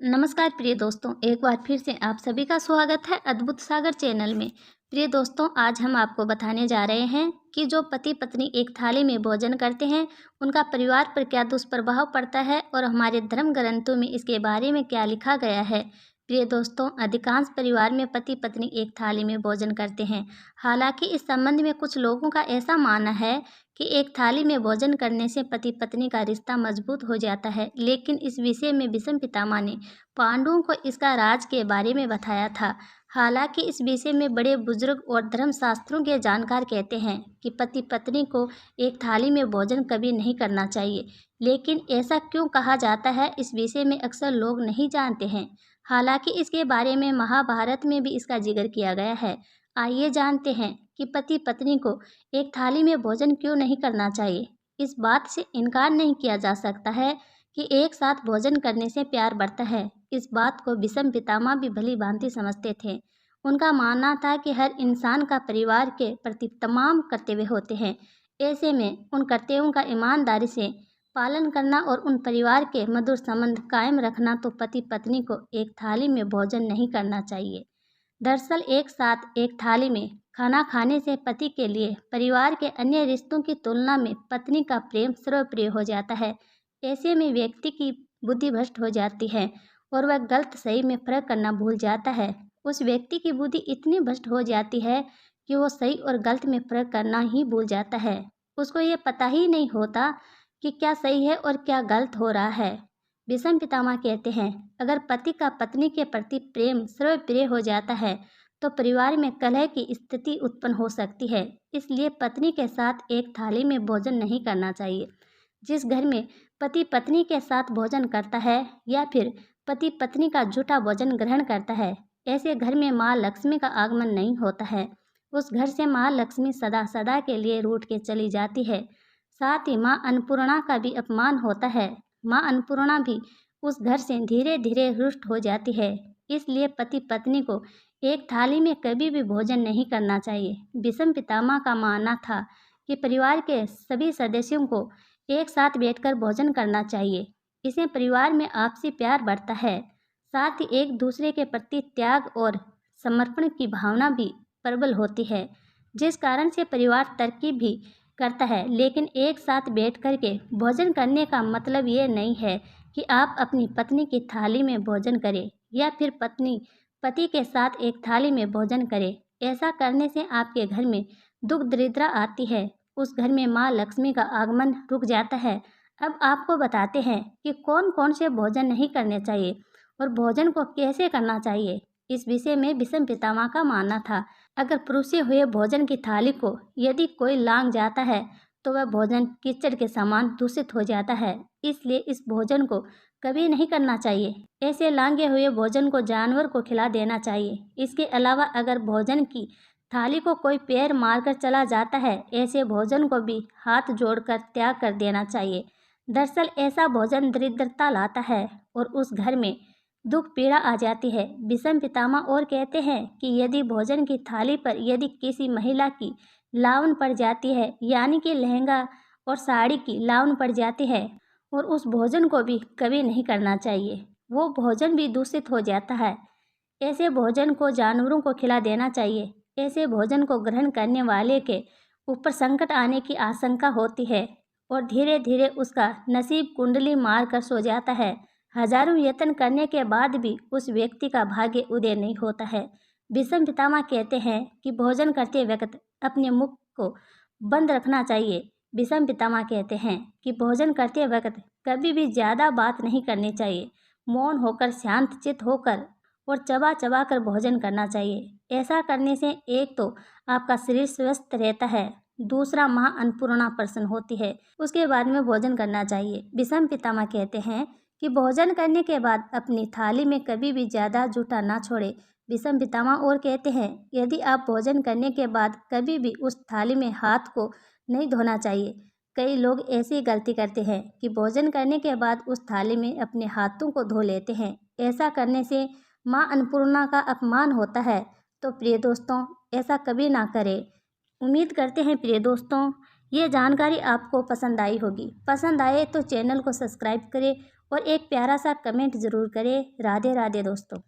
नमस्कार प्रिय दोस्तों, एक बार फिर से आप सभी का स्वागत है अद्भुत सागर चैनल में। प्रिय दोस्तों, आज हम आपको बताने जा रहे हैं कि जो पति पत्नी एक थाली में भोजन करते हैं, उनका परिवार पर क्या दुष्प्रभाव पड़ता है और हमारे धर्म ग्रंथों में इसके बारे में क्या लिखा गया है। प्रिय दोस्तों, अधिकांश परिवार में पति पत्नी एक थाली में भोजन करते हैं। हालांकि इस संबंध में कुछ लोगों का ऐसा मानना है कि एक थाली में भोजन करने से पति पत्नी का रिश्ता मजबूत हो जाता है, लेकिन इस विषय में भीष्म पितामह ने पांडवों को इसका राज के बारे में बताया था। हालांकि इस विषय में बड़े बुजुर्ग और धर्मशास्त्रों के जानकार कहते हैं कि पति पत्नी को एक थाली में भोजन कभी नहीं करना चाहिए। लेकिन ऐसा क्यों कहा जाता है, इस विषय में अक्सर लोग नहीं जानते हैं। हालांकि इसके बारे में महाभारत में भी इसका जिक्र किया गया है। आइए जानते हैं कि पति पत्नी को एक थाली में भोजन क्यों नहीं करना चाहिए। इस बात से इनकार नहीं किया जा सकता है कि एक साथ भोजन करने से प्यार बढ़ता है। इस बात को भीष्म पितामह भी भली भांति समझते थे। उनका मानना था कि हर इंसान का परिवार के प्रति तमाम कर्तव्य होते हैं। ऐसे में उन कर्तव्यों का ईमानदारी से पालन करना और उन परिवार के मधुर संबंध कायम रखना तो पति पत्नी को एक थाली में भोजन नहीं करना चाहिए। दरअसल एक साथ एक थाली में खाना खाने से पति के लिए परिवार के अन्य रिश्तों की तुलना में पत्नी का प्रेम सर्वप्रिय हो जाता है। ऐसे में व्यक्ति की बुद्धि भ्रष्ट हो जाती है और वह गलत सही में फर्क करना भूल जाता है। उस व्यक्ति की बुद्धि इतनी भ्रष्ट हो जाती है कि वो सही और गलत में फर्क करना ही भूल जाता है। उसको ये पता ही नहीं होता कि क्या सही है और क्या गलत हो रहा है। भीष्म पितामह कहते हैं, अगर पति का पत्नी के प्रति प्रेम सर्वप्रिय हो जाता है तो परिवार में कलह की स्थिति उत्पन्न हो सकती है। इसलिए पत्नी के साथ एक थाली में भोजन नहीं करना चाहिए। जिस घर में पति पत्नी के साथ भोजन करता है या फिर पति पत्नी का झूठा भोजन ग्रहण करता है, ऐसे घर में माँ लक्ष्मी का आगमन नहीं होता है। उस घर से माँ लक्ष्मी सदा सदा के लिए रूठ के चली जाती है। साथ ही माँ अन्नपूर्णा का भी अपमान होता है। माँ अन्नपूर्णा भी उस घर से धीरे धीरे रुष्ट हो जाती है। इसलिए पति पत्नी को एक थाली में कभी भी भोजन नहीं करना चाहिए। भीष्म पितामह का मानना था कि परिवार के सभी सदस्यों को एक साथ बैठकर भोजन करना चाहिए। इससे परिवार में आपसी प्यार बढ़ता है। साथ ही एक दूसरे के प्रति त्याग और समर्पण की भावना भी प्रबल होती है, जिस कारण से परिवार तरक्की भी करता है। लेकिन एक साथ बैठ कर के भोजन करने का मतलब ये नहीं है कि आप अपनी पत्नी की थाली में भोजन करें या फिर पत्नी पति के साथ एक थाली में भोजन करे। ऐसा करने से आपके घर में दुख दरिद्रता आती है। उस घर में माँ लक्ष्मी का आगमन रुक जाता है। अब आपको बताते हैं कि कौन कौन से भोजन नहीं करने चाहिए और भोजन को कैसे करना चाहिए। इस विषय में भीष्म पितामह का मानना था, अगर परोसे हुए भोजन की थाली को यदि कोई लांघ जाता है तो वह भोजन कीचड़ के समान दूषित हो जाता है। इसलिए इस भोजन को कभी नहीं करना चाहिए। ऐसे लांघे हुए भोजन को जानवर को खिला देना चाहिए। इसके अलावा अगर भोजन की थाली को कोई पैर मारकर चला जाता है, ऐसे भोजन को भी हाथ जोड़कर त्याग कर देना चाहिए। दरअसल ऐसा भोजन दरिद्रता लाता है और उस घर में दुख पीड़ा आ जाती है। भीष्म पितामह और कहते हैं कि यदि भोजन की थाली पर यदि किसी महिला की लावन पड़ जाती है, यानी कि लहंगा और साड़ी की लावन पड़ जाती है, और उस भोजन को भी कभी नहीं करना चाहिए। वो भोजन भी दूषित हो जाता है। ऐसे भोजन को जानवरों को खिला देना चाहिए। ऐसे भोजन को ग्रहण करने वाले के ऊपर संकट आने की आशंका होती है और धीरे धीरे उसका नसीब कुंडली मार कर सो जाता है। हजारों यत्न करने के बाद भी उस व्यक्ति का भाग्य उदय नहीं होता है। भीष्म पितामह कहते हैं कि भोजन करते वक्त अपने मुख को बंद रखना चाहिए। भीष्म पितामह कहते हैं कि भोजन करते वक्त कभी भी ज़्यादा बात नहीं करनी चाहिए। मौन होकर शांत चित्त होकर और चबा चबा कर भोजन करना चाहिए। ऐसा करने से एक तो आपका शरीर स्वस्थ रहता है, दूसरा माँ अन्नपूर्णा प्रसन्न होती है। उसके बाद में भोजन करना चाहिए। भीष्म पितामह कहते हैं कि भोजन करने के बाद अपनी थाली में कभी भी ज़्यादा जूठा ना छोड़े। भीष्म पितामह और कहते हैं, यदि आप भोजन करने के बाद कभी भी उस थाली में हाथ को नहीं धोना चाहिए। कई लोग ऐसी गलती करते हैं कि भोजन करने के बाद उस थाली में अपने हाथों को धो लेते हैं। ऐसा करने से माँ अन्नपूर्णा का अपमान होता है। तो प्रिय दोस्तों, ऐसा कभी ना करें। उम्मीद करते हैं प्रिय दोस्तों ये जानकारी आपको पसंद आई होगी। पसंद आए तो चैनल को सब्सक्राइब करें और एक प्यारा सा कमेंट ज़रूर करें। राधे राधे दोस्तों।